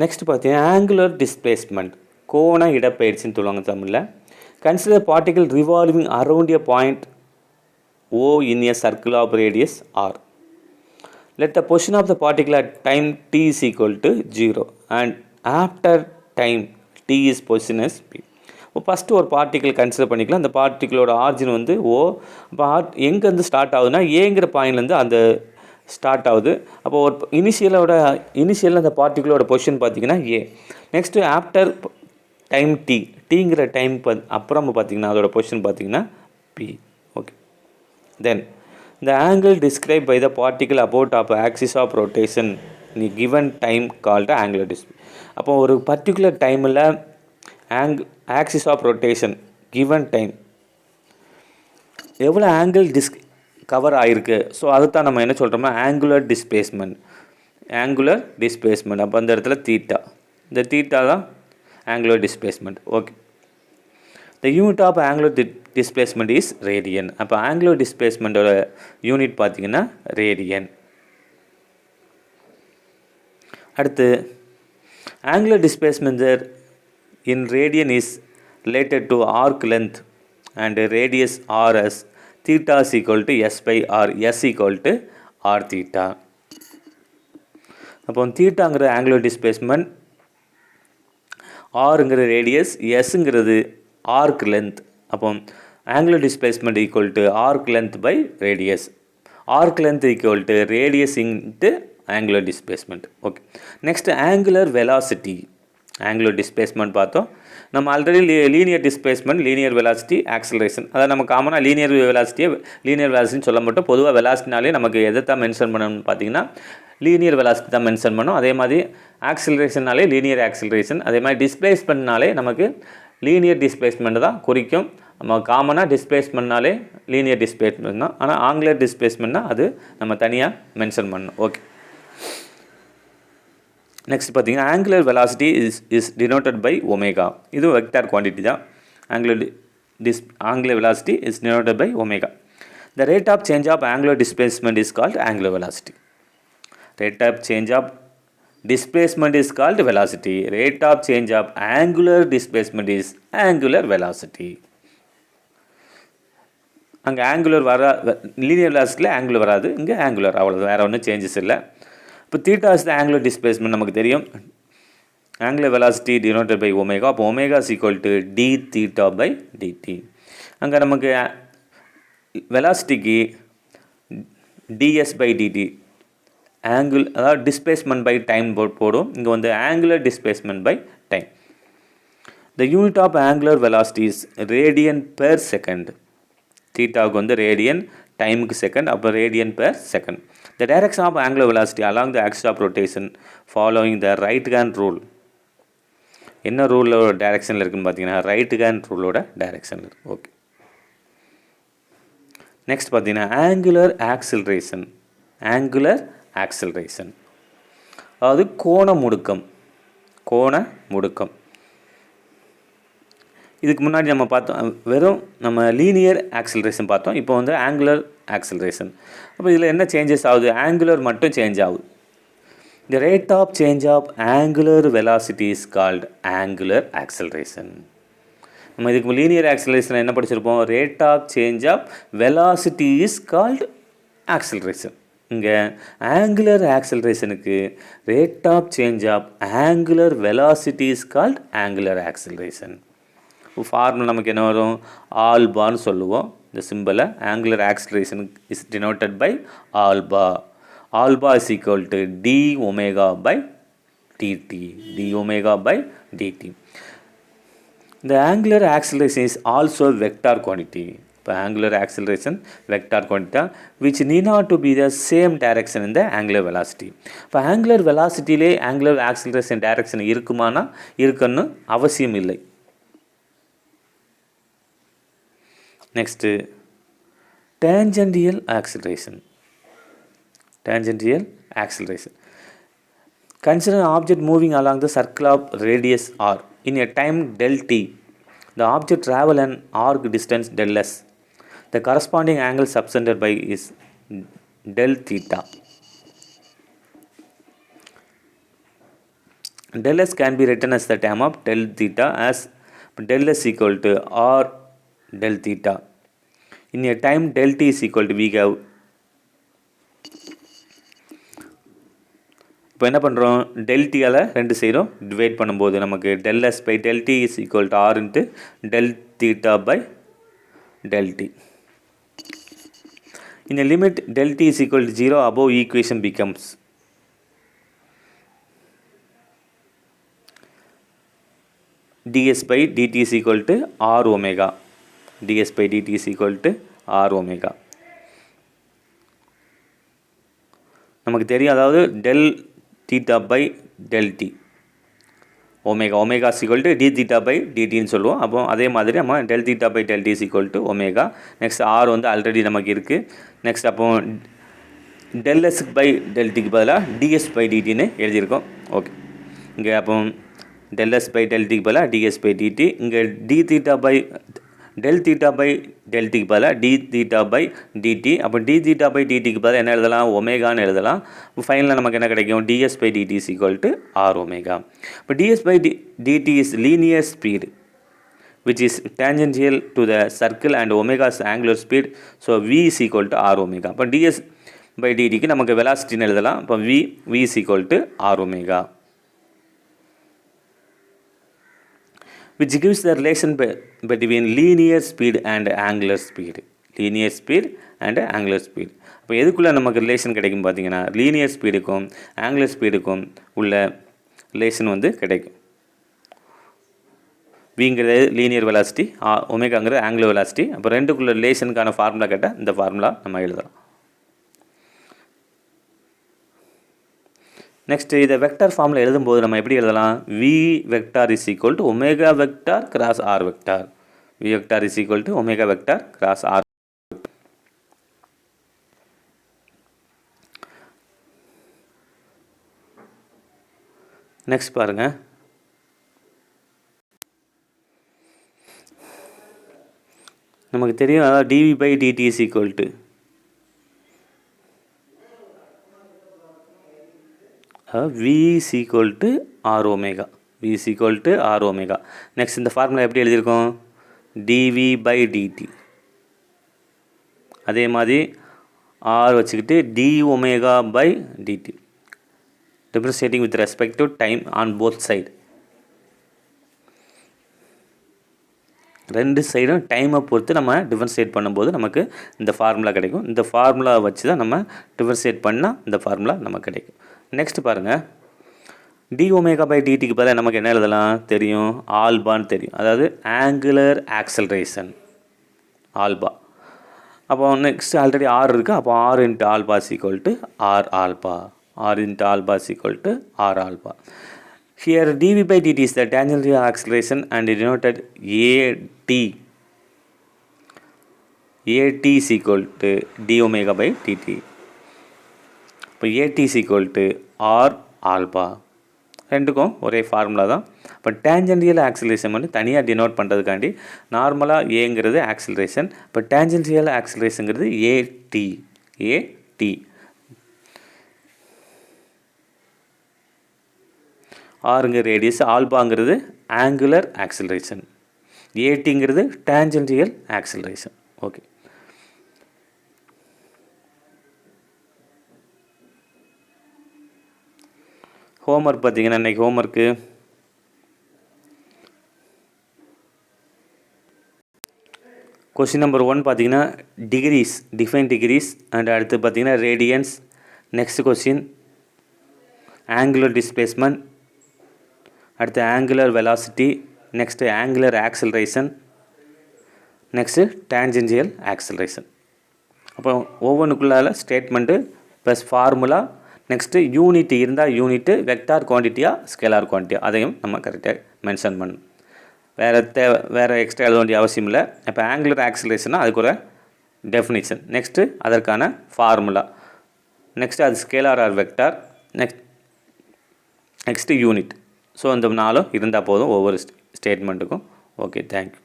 Next பார்த்தீங்கன்னா angular displacement, கோண இடப்பெயர்ச்சின்னு சொல்லுவாங்க தமிழில். Consider particle revolving around a point O in a circle of radius R. Let the position of the particle at time t is equal to 0 and after time t is position as p. இப்போ first ஒரு particle consider பண்ணிக்கலாம். அந்த பார்ட்டிகளோட origin வந்து ஓ. இப்போ எங்கேருந்து start ஆகுதுன்னா ஏங்கிற பாயிண்ட்லேருந்து அந்த ஸ்டார்ட் ஆகுது. அப்போ ஒரு இனிஷியலில் அந்த பார்ட்டிகளோட பொசிஷன் பார்த்திங்கன்னா ஏ. நெக்ஸ்ட்டு ஆஃப்டர் டைம் டீங்கிற டைம் அப்புறம் பார்த்திங்கன்னா அதோட பொசிஷன் பார்த்திங்கன்னா B. Okay. Then the angle described by the particle about of axis of rotation in a given time called angular displacement. அப்போ ஒரு பர்டிகுலர் டைமில் axis of rotation given time எவ்வளோ angle cover ஆகிருக்கு, so அதுதான் நம்ம என்ன சொல்கிறோம்னா ஆங்குலர் டிஸ்பிளேஸ்மெண்ட். அப்போ அந்த இடத்துல தீட்டா, இந்த தீட்டா தான் angular displacement. Okay. The unit of angular displacement is radian. அப்போ angular displacementோட யூனிட் பார்த்தீங்கன்னா ரேடியன். அடுத்து angular displacement in radian is related to arc length and radius r as theta is equal to s by r, s equal to r theta. அப்போ தீட்டாங்கிற angular displacement, rங்கிற radius, எஸ்ங்கிறது arc length. அப்போ angular displacement equal to arc length by radius. Arc length equal to radius into angular displacement. Okay. Next angular velocity. angular displacement பார்த்தோம். நம்ம already linear displacement, linear velocity, acceleration, அதாவது நம்ம காமனாக linear வெலாசிட்டின்னு சொல்ல மட்டும். பொதுவாக வெலாசிட்டினாலே நமக்கு எதை தான் மென்ஷன் பண்ணணும்னு பார்த்தீங்கன்னா லீனியர் வெலாசிட்டி தான் மென்ஷன் பண்ணோம். அதே மாதிரி ஆக்சலரேஷன்னாலே லீனியர் ஆக்சலரேஷன், அதே மாதிரி டிஸ்பிளேஸ்மெண்ட்னாலே நமக்கு லீனியர் டிஸ்பிளேஸ்மெண்ட் தான் குறிக்கும். நம்ம காமனாக டிஸ்பிளேஸ்மெண்ட்னாலே லீனியர் டிஸ்பிளேஸ்மெண்ட் தான். ஆனால் ஆங்குலர் டிஸ்பிளேஸ்மெண்ட்னா அது நம்ம தனியாக மென்ஷன் பண்ணணும். ஓகே. நெக்ஸ்ட் பார்த்தீங்கன்னா angular velocity is denoted by omega. இது வெக்டார் குவான்டிட்டி தான். Angular velocity is denoted by omega. The rate of change of angular displacement is called angular velocity. Rate of change of displacement is called velocity. Rate of change of angular displacement is angular velocity. அங்கே angular linear வெலாசிட்டியில் angular வராது, இங்கே angular, அவ்வளோ, வேறு ஒன்றும் changes இல்லை. இப்போ theta is the angular displacement நமக்கு தெரியும். Angular velocity denoted by omega. அப்போ omega is equal to d theta by dt. அங்கே நமக்கு வெலாசிட்டிக்கு டிஎஸ் பை டிடி ஆங்கிள், அதாவது டிஸ்பிளேஸ்மெண்ட் பை டைம் போடும். இங்கே வந்து angular displacement by time. The unit of angular velocity is radian per second. தீட்டாவுக்கு வந்து ரேடியன், டைமுக்கு செகண்ட், அப்போ radian per second. The direction of angular velocity along the axis of rotation following the right hand rule. என்ன ரூலோட டைரக்ஷனில் இருக்குதுன்னு பார்த்தீங்கன்னா right hand ரூலோட டைரக்ஷனில் இருக்குது. ஓகே. நெக்ஸ்ட் பார்த்தீங்கன்னா ஆங்குலர் ஆக்சிலரேஷன். ஆங்குலர் ஆக்சலரேஷன் அதாவது கோண முடுக்கம். இதுக்கு முன்னாடி நம்ம பார்த்தோம் வெறும் நம்ம லீனியர் ஆக்சலரேஷன் பார்த்தோம். இப்போ வந்து ஆங்குலர் ஆக்சலரேஷன். அப்போ இதில் என்ன சேஞ்சஸ் ஆகுது? ஆங்குலர் மட்டும் சேஞ்ச் ஆகுது. The rate of change of angular velocity is called angular acceleration. நம்ம இதுக்கு லீனியர் ஆக்சலரேஷன் என்ன படிச்சிருப்போம்? Rate of change of velocity is called acceleration. இங்கே ஆங்குலர் ஆக்சலரேஷனுக்கு rate of change of angular velocity is called angular acceleration. Formula நமக்கு என்ன வரும்? ஆல்பான்னு சொல்லுவோம். இந்த சிம்பிளை angular acceleration is denoted by alpha. Alpha is equal to d omega by dt. D omega by dt. The angular acceleration is also vector quantity. இப்போ angular acceleration vector quantity which need not to be the same direction in the angular velocity. இப்போ angular velocityலே angular acceleration direction இருக்குமானா இருக்குன்னு அவசியம் இல்லை. Next tangential acceleration. Consider an object moving along the circle of radius r in a time del t. The object travel an arc distance del s. The corresponding angle subtended by is del theta. del s can be written as the term of del theta as del s equal to r del theta. In a time del t is equal to we have இப்போ என்ன பண்ணுறோம் del tயால் ரெண்டு சைடும் divide பண்ணும்போது நமக்கு del s by del t is equal to r into del theta by del t. In a limit del t is equal to 0 above equation becomes ds by dt is equal to r omega. ds by dt is equal to r omega. நமக்கு தெரியும் அதாவது del theta by del t omega is equal to d theta by dt ன்னு சொல்லுவோம். அப்போ அதே மாதிரி நம்ம del theta by del t is equal to omega. Next r வந்து ஆல்ரெடி நமக்கு இருக்குது. நெக்ஸ்ட் அப்போ del s by del t க்கு பதிலாக ds by dt ன்னு எழுதியிருக்கோம். ஓகே, இங்கே அப்போ del s by del t க்கு பதிலாக ds by dt, இங்கே d theta by del theta by del t க்கு பதிலாக d theta by dt. அப்போ d theta by dt க்கு பதிலாக என்ன எழுதலாம் ஒமேகான்னு எழுதலாம். ஃபைனலாக நமக்கு என்ன கிடைக்கும் ds by dt is equal to r omega. இப்போ ds by dt is linear speed which is tangential to the circle and omega's angular speed. So v is equal to r omega. இப்போ ds by dt க்கு நமக்கு வெலாசிட்டின்னு எழுதலாம். இப்போ v is equal to r omega, which gives the relation between linear speed and angular speed. linear speed and angular speed. அப்போ எதுக்குள்ளே நமக்கு relation கிடைக்கும் பார்த்தீங்கன்னா linear ஸ்பீடுக்கும் angular ஸ்பீடுக்கும் உள்ள ரிலேஷன் வந்து கிடைக்கும். விங்கிறது லீனியர் வெலாசிட்டி, ஒமேகாங்கிறது ஆங்குலர் வெலாசிட்டி. அப்போ ரெண்டுக்குள்ள ரிலேஷனுக்கான ஃபார்முலா கேட்டால் இந்த ஃபார்முலா நம்ம எழுதலாம். நெக்ஸ்ட் இதை வெக்டார் ஃபார்மில் எழுதும்போது நம்ம எப்படி எழுதலாம் v vector is equal to omega vector cross r vector. v vector is equal to omega vector cross r. Next பாருங்கள், நமக்கு தெரியும் அதாவது dv by dt is equal to v is equal to r omega. v is equal to r omega. Next இந்த formula எப்படி எழுதியிருக்கோம் dv by dt, அதே மாதிரி r வச்சுக்கிட்டு d omega by dt differentiating with respect to time on both side. ரெண்டு சைடும் டைமை பொறுத்து நம்ம டிஃபரன்ஷியேட் பண்ணும்போது நமக்கு இந்த ஃபார்முலா கிடைக்கும். இந்த ஃபார்முலா வச்சு தான் நம்ம டிஃபரன்ஷியேட் பண்ணால் இந்த ஃபார்முலா நமக்கு கிடைக்கும். நெக்ஸ்ட் பாருங்கள், டி ஒமேகா பை டிடிக்கு பதிலாக நமக்கு என்ன எழுதலாம் தெரியும் ஆல்பான்னு தெரியும், அதாவது ஆங்குலர் ஆக்சலரேஷன் ஆல்பா. அப்போ நெக்ஸ்ட் ஆல்ரெடி ஆர் இருக்குது, அப்போ r into alpha is equal to r alpha. R into alpha is equal to r alpha. Here dv by dt is the tangential acceleration and denoted at. At is equal to d omega by dt. இப்போ at is equal to r alpha. ரெண்டுக்கும் ஒரே formula தான். இப்போ tangential acceleration வந்து தனியாக denote பண்ணுறதுக்காண்டி நார்மலாக ஏங்கிறது acceleration, இப்போ டேஞ்சென்டியல் ஆக்சிலரேஷனுங்கிறது ஏடி. ஆறுங்க ரேடியஸ், ஆல்பாங்கிறது ஆங்குலர் ஆக்சிலரேஷன், ஏடிங்கிறது டேஞ்சென்டியல் ஆக்சிலரேஷன். ஓகே, ஹோம்ஒர்க் பார்த்தீங்கன்னா இன்றைக்கி ஹோம்ஒர்க்கு கொஸ்டின் நம்பர் 1 பார்த்தீங்கன்னா டிகிரிஸ், டிஃபைன் டிகிரிஸ் அண்ட் அடுத்து பார்த்தீங்கன்னா radians. Next question angular displacement, அடுத்து angular velocity, next angular acceleration, next tangential acceleration. அப்போ ஒவ்வொன்றுக்குள்ளால statement plus formula, next unit இருந்தால் யூனிட்டு, வெக்டார் குவான்டிட்டியாக ஸ்கேலார் குவான்டிட்டியா அதையும் நம்ம கரெக்டாக மென்ஷன் பண்ணணும். வேறு எக்ஸ்ட்ரா எழுத வேண்டிய அவசியம் இல்லை. இப்போ ஆங்குலர் ஆக்சலரேஷன்னா அதுக்கு ஒரு டெஃபினிஷன், நெக்ஸ்ட்டு அதற்கான ஃபார்முலா, நெக்ஸ்ட்டு அது scalar or vector, next unit. So இந்த 4 இருந்தால் போதும் ஒவ்வொரு ஸ்டேட்மெண்ட்டுக்கும். Okay, thank you.